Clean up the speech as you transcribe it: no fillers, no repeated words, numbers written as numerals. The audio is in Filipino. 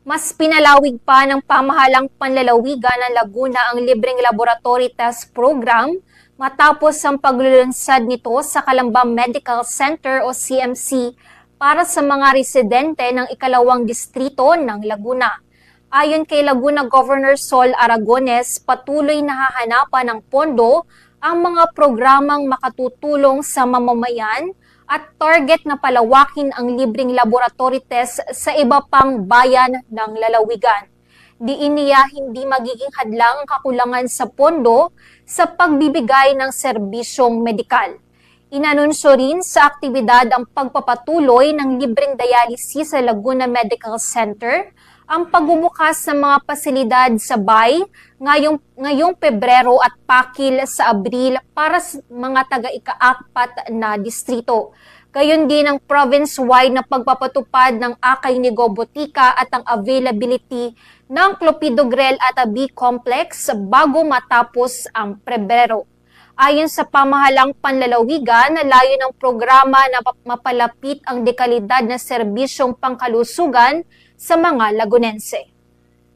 Mas pinalawig pa ng pamahalang panlalawigan ng Laguna ang libreng laboratory test program matapos ang paglulunsad nito sa Calamba Medical Center o CMC para sa mga residente ng ikalawang distrito ng Laguna. Ayon kay Laguna Governor Sol Aragones, patuloy na hahanapan ng pondo ang mga programang makatutulong sa mamamayan at target na palawakin ang libreng laboratory test sa iba pang bayan ng lalawigan. Diin niya hindi magiging hadlang ang kakulangan sa pondo sa pagbibigay ng serbisyong medikal. Inanunsyo rin sa aktibidad ang pagpapatuloy ng libreng dialysis sa Laguna Medical Center, ang pagbubukas ng mga pasilidad sa BAI ngayong Pebrero at pakil sa Abril para sa mga taga-ika-4 na distrito. Gayon din ang province-wide na pagpapatupad ng Akay Nigo Botica at ang availability ng Clopidogrel at B-complex bago matapos ang Pebrero. Ayon sa pamahalang panlalawigan, layo ng programa na mapalapit ang dekalidad na serbisyong pangkalusugan sa mga Lagunense.